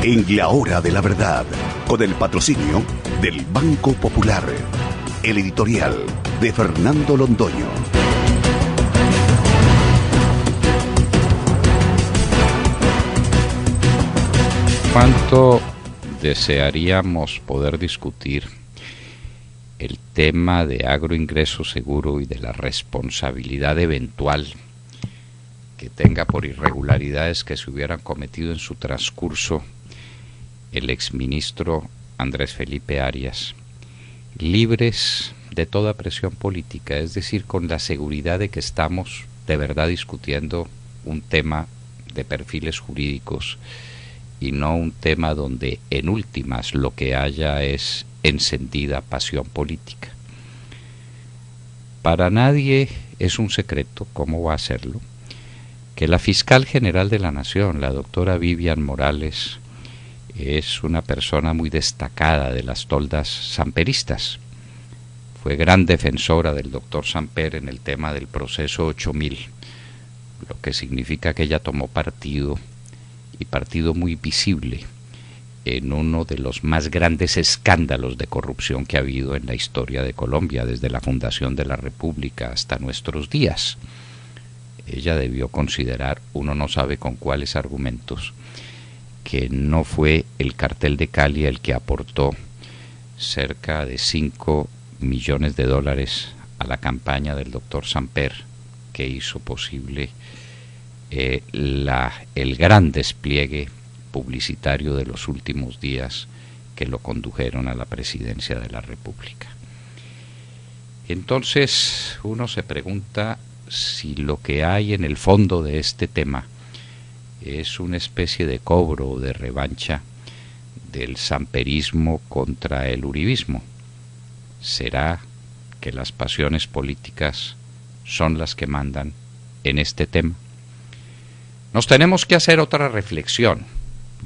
en la hora de la verdad, con el patrocinio del Banco Popular. El editorial de Fernando Londoño. ¿Cuánto desearíamos poder discutir el tema de agroingreso seguro y de la responsabilidad eventual que tenga por irregularidades que se hubieran cometido en su transcurso el exministro Andrés Felipe Arias, libres de toda presión política, es decir, con la seguridad de que estamos de verdad discutiendo un tema de perfiles jurídicos y no un tema donde en últimas lo que haya es encendida pasión política? Para nadie es un secreto, ¿cómo va a serlo?, que la fiscal general de la Nación, la doctora Vivian Morales, es una persona muy destacada de las toldas samperistas. Fue gran defensora del doctor Samper en el tema del proceso 8000, lo que significa que ella tomó partido, y partido muy visible, en uno de los más grandes escándalos de corrupción que ha habido en la historia de Colombia, desde la fundación de la República hasta nuestros días. Ella debió considerar, uno no sabe con cuáles argumentos, que no fue el cartel de Cali el que aportó cerca de 5 millones de dólares a la campaña del doctor Samper, que hizo posible el gran despliegue publicitario de los últimos días que lo condujeron a la presidencia de la República. Entonces uno se pregunta si lo que hay en el fondo de este tema es una especie de cobro o de revancha del samperismo contra el uribismo. ¿Será que las pasiones políticas son las que mandan en este tema? Nos tenemos que hacer otra reflexión,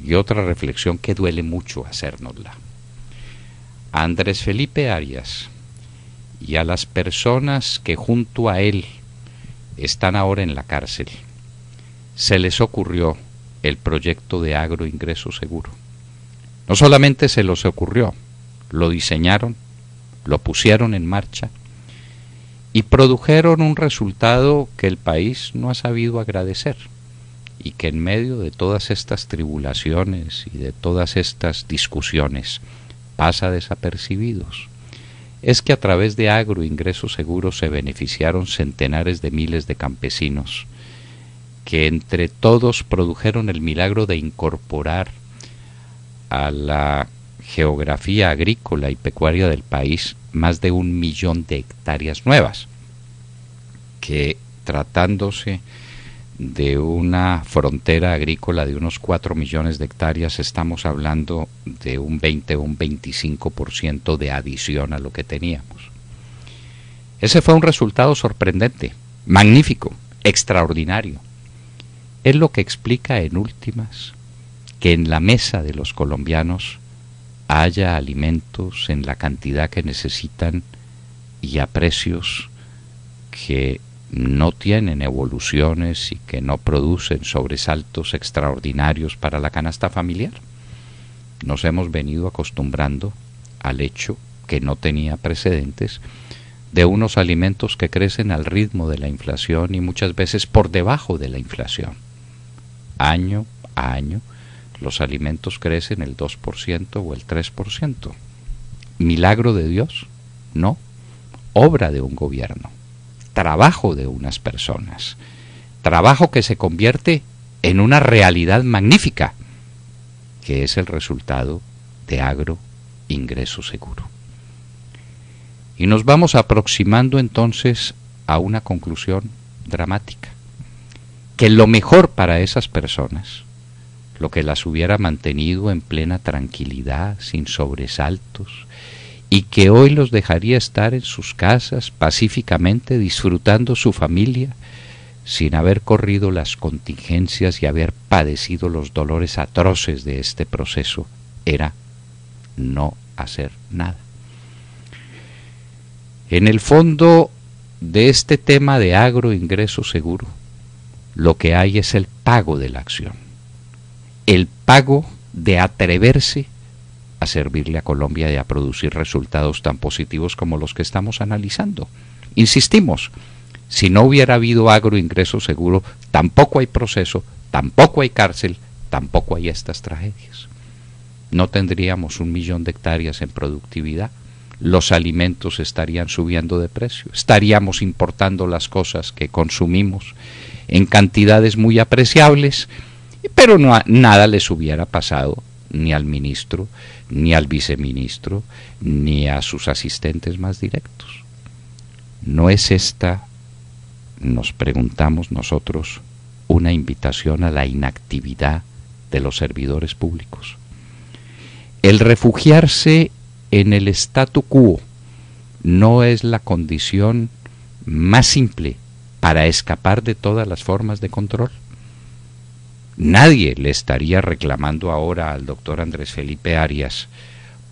y otra reflexión que duele mucho hacérnosla. A Andrés Felipe Arias y a las personas que junto a él están ahora en la cárcel, se les ocurrió el proyecto de agroingreso seguro. No solamente se les ocurrió, lo diseñaron, lo pusieron en marcha y produjeron un resultado que el país no ha sabido agradecer, y que en medio de todas estas tribulaciones y de todas estas discusiones pasa desapercibidos. Es que a través de agroingreso seguro se beneficiaron centenares de miles de campesinos que entre todos produjeron el milagro de incorporar a la geografía agrícola y pecuaria del país más de 1 millón de hectáreas nuevas, que tratándose de una frontera agrícola de unos 4 millones de hectáreas, estamos hablando de un 20 o un 25% de adición a lo que teníamos. Ese fue un resultado sorprendente, magnífico, extraordinario. Es lo que explica en últimas que en la mesa de los colombianos haya alimentos en la cantidad que necesitan y a precios que no tienen evoluciones y que no producen sobresaltos extraordinarios para la canasta familiar. Nos hemos venido acostumbrando al hecho, que no tenía precedentes, de unos alimentos que crecen al ritmo de la inflación y muchas veces por debajo de la inflación. Año a año los alimentos crecen el 2% o el 3%. ¿Milagro de Dios? No. Obra de un gobierno. Trabajo de unas personas, trabajo que se convierte en una realidad magnífica, que es el resultado de agroingreso seguro. Y nos vamos aproximando entonces a una conclusión dramática, que lo mejor para esas personas, lo que las hubiera mantenido en plena tranquilidad, sin sobresaltos, y que hoy los dejaría estar en sus casas pacíficamente disfrutando su familia sin haber corrido las contingencias y haber padecido los dolores atroces de este proceso, era no hacer nada. En el fondo de este tema de agroingreso seguro, lo que hay es el pago de la acción, el pago de atreverse a servirle a Colombia y a producir resultados tan positivos como los que estamos analizando. Insistimos, si no hubiera habido agroingreso seguro, tampoco hay proceso, tampoco hay cárcel, tampoco hay estas tragedias. No tendríamos 1 millón de hectáreas en productividad, los alimentos estarían subiendo de precio, estaríamos importando las cosas que consumimos en cantidades muy apreciables, pero nada les hubiera pasado ni al ministro, ni al viceministro, ni a sus asistentes más directos. ¿No es esta, nos preguntamos nosotros, una invitación a la inactividad de los servidores públicos? El refugiarse en el statu quo no es la condición más simple para escapar de todas las formas de control. Nadie le estaría reclamando ahora al doctor Andrés Felipe Arias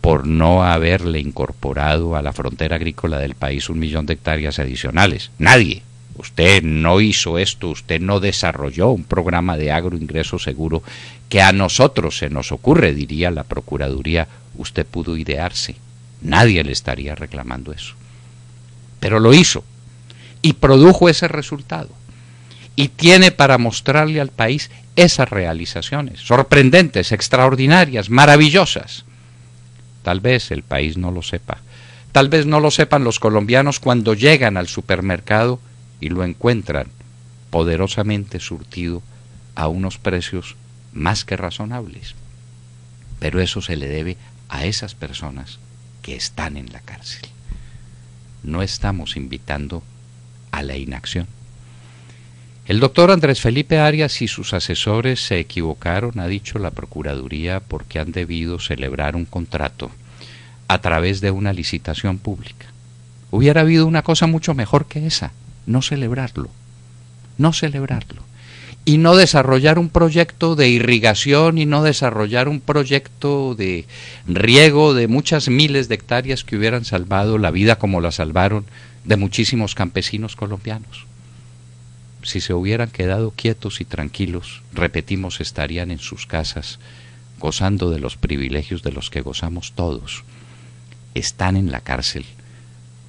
por no haberle incorporado a la frontera agrícola del país 1 millón de hectáreas adicionales. Nadie. Usted no hizo esto, usted no desarrolló un programa de agroingreso seguro que a nosotros se nos ocurre, diría la Procuraduría, usted pudo idearse. Nadie le estaría reclamando eso. Pero lo hizo y produjo ese resultado. Y tiene para mostrarle al país esas realizaciones, sorprendentes, extraordinarias, maravillosas. Tal vez el país no lo sepa. Tal vez no lo sepan los colombianos cuando llegan al supermercado y lo encuentran poderosamente surtido a unos precios más que razonables. Pero eso se le debe a esas personas que están en la cárcel. No estamos invitando a la inacción. El doctor Andrés Felipe Arias y sus asesores se equivocaron, ha dicho la Procuraduría, porque han debido celebrar un contrato a través de una licitación pública. Hubiera habido una cosa mucho mejor que esa: no celebrarlo, y no desarrollar un proyecto de irrigación y no desarrollar un proyecto de riego de muchas miles de hectáreas que hubieran salvado la vida como la salvaron de muchísimos campesinos colombianos. Si se hubieran quedado quietos y tranquilos, repetimos, estarían en sus casas gozando de los privilegios de los que gozamos todos. Están en la cárcel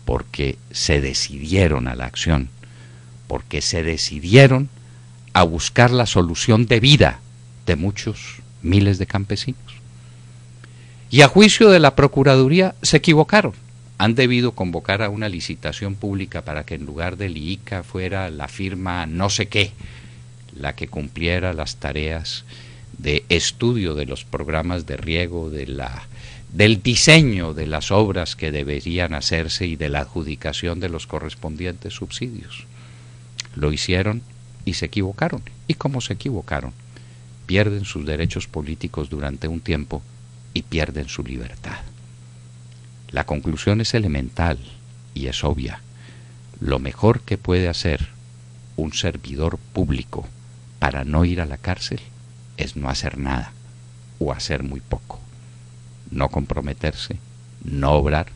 porque se decidieron a la acción, porque se decidieron a buscar la solución de vida de muchos miles de campesinos. Y a juicio de la Procuraduría se equivocaron. Han debido convocar a una licitación pública para que en lugar del IICA fuera la firma no sé qué, la que cumpliera las tareas de estudio de los programas de riego, del diseño de las obras que deberían hacerse y de la adjudicación de los correspondientes subsidios. Lo hicieron y se equivocaron. Y como se equivocaron, pierden sus derechos políticos durante un tiempo y pierden su libertad. La conclusión es elemental y es obvia. Lo mejor que puede hacer un servidor público para no ir a la cárcel es no hacer nada o hacer muy poco. No comprometerse, no obrar,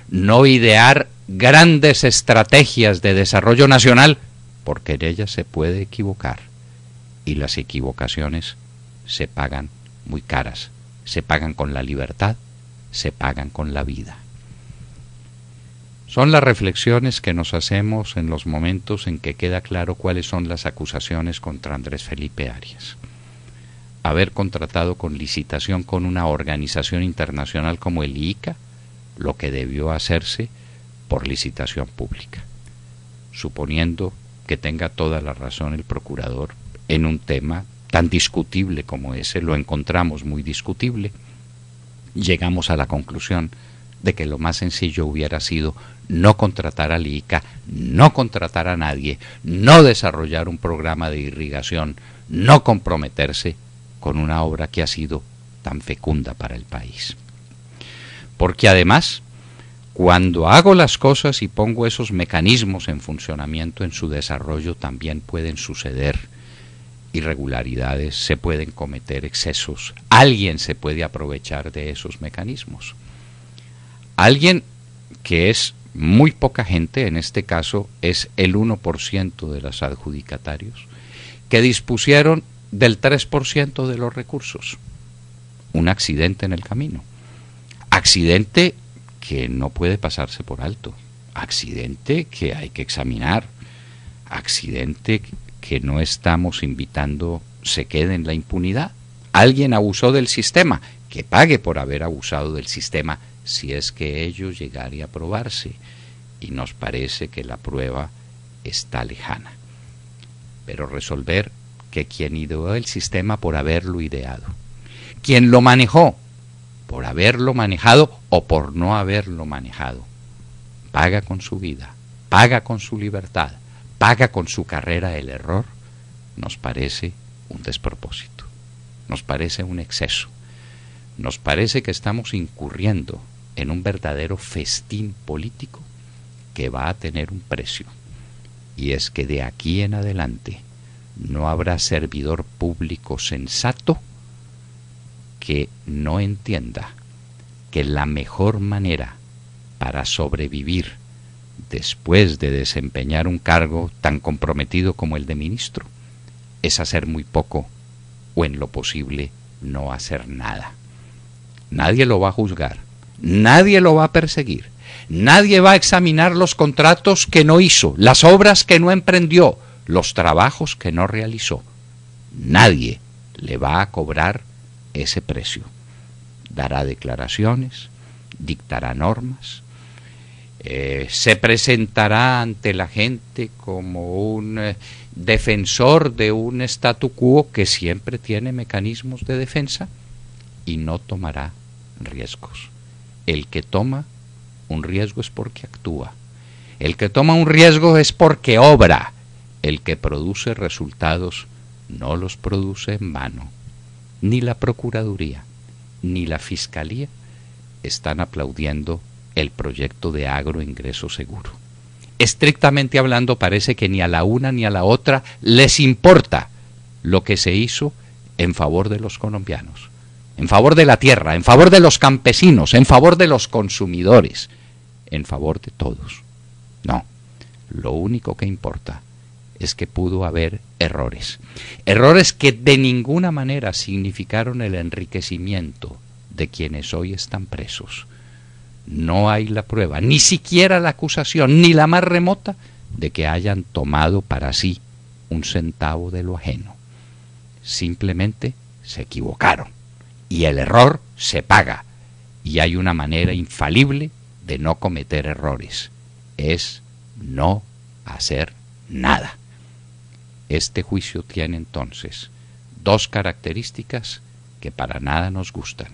no idear grandes estrategias de desarrollo nacional, porque en ellas se puede equivocar y las equivocaciones se pagan muy caras, se pagan con la libertad, se pagan con la vida. Son las reflexiones que nos hacemos en los momentos en que queda claro cuáles son las acusaciones contra Andrés Felipe Arias. Haber contratado con licitación con una organización internacional como el IICA, lo que debió hacerse por licitación pública. Suponiendo que tenga toda la razón el procurador en un tema tan discutible como ese, lo encontramos muy discutible, llegamos a la conclusión de que lo más sencillo hubiera sido no contratar al IICA, no contratar a nadie, no desarrollar un programa de irrigación, no comprometerse con una obra que ha sido tan fecunda para el país. Porque además, cuando hago las cosas y pongo esos mecanismos en funcionamiento, en su desarrollo también pueden suceder irregularidades, se pueden cometer excesos, alguien se puede aprovechar de esos mecanismos. Alguien que es muy poca gente, en este caso es el 1% de los adjudicatarios, que dispusieron del 3% de los recursos. un accidente en el camino. Accidente que no puede pasarse por alto. Accidente que hay que examinar. Accidente que no estamos invitando se quede en la impunidad. Alguien abusó del sistema, que pague por haber abusado del sistema si es que ello llegare a probarse. Y nos parece que la prueba está lejana. Pero resolver que quien ideó el sistema por haberlo ideado, quien lo manejó por haberlo manejado o por no haberlo manejado, paga con su vida, paga con su libertad, paga con su carrera el error, nos parece un despropósito, nos parece un exceso, nos parece que estamos incurriendo en un verdadero festín político que va a tener un precio, y es que de aquí en adelante no habrá servidor público sensato que no entienda que la mejor manera para sobrevivir después de desempeñar un cargo tan comprometido como el de ministro es hacer muy poco o en lo posible no hacer nada. Nadie lo va a juzgar, nadie lo va a perseguir, nadie va a examinar los contratos que no hizo, las obras que no emprendió, los trabajos que no realizó. Nadie le va a cobrar ese precio. Dará declaraciones, dictará normas, se presentará ante la gente como un defensor de un statu quo que siempre tiene mecanismos de defensa y no tomará riesgos. El que toma un riesgo es porque actúa. El que toma un riesgo es porque obra. El que produce resultados no los produce en vano. Ni la Procuraduría ni la Fiscalía están aplaudiendo el proyecto de agroingreso seguro. Estrictamente hablando, parece que ni a la una ni a la otra les importa lo que se hizo en favor de los colombianos, en favor de la tierra, en favor de los campesinos, en favor de los consumidores, en favor de todos. No, lo único que importa es que pudo haber errores. Errores que de ninguna manera significaron el enriquecimiento de quienes hoy están presos. No hay la prueba, ni siquiera la acusación, ni la más remota, de que hayan tomado para sí un centavo de lo ajeno. Simplemente se equivocaron. Y el error se paga. Y hay una manera infalible de no cometer errores. Es no hacer nada. Este juicio tiene entonces dos características que para nada nos gustan.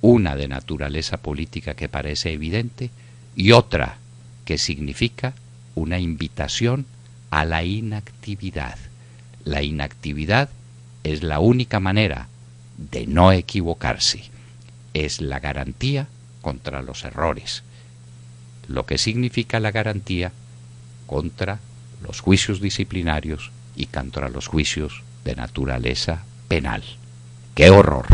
Una de naturaleza política que parece evidente y otra que significa una invitación a la inactividad. La inactividad es la única manera de no equivocarse. Es la garantía contra los errores. Lo que significa la garantía contra los juicios disciplinarios y contra los juicios de naturaleza penal. ¡Qué horror!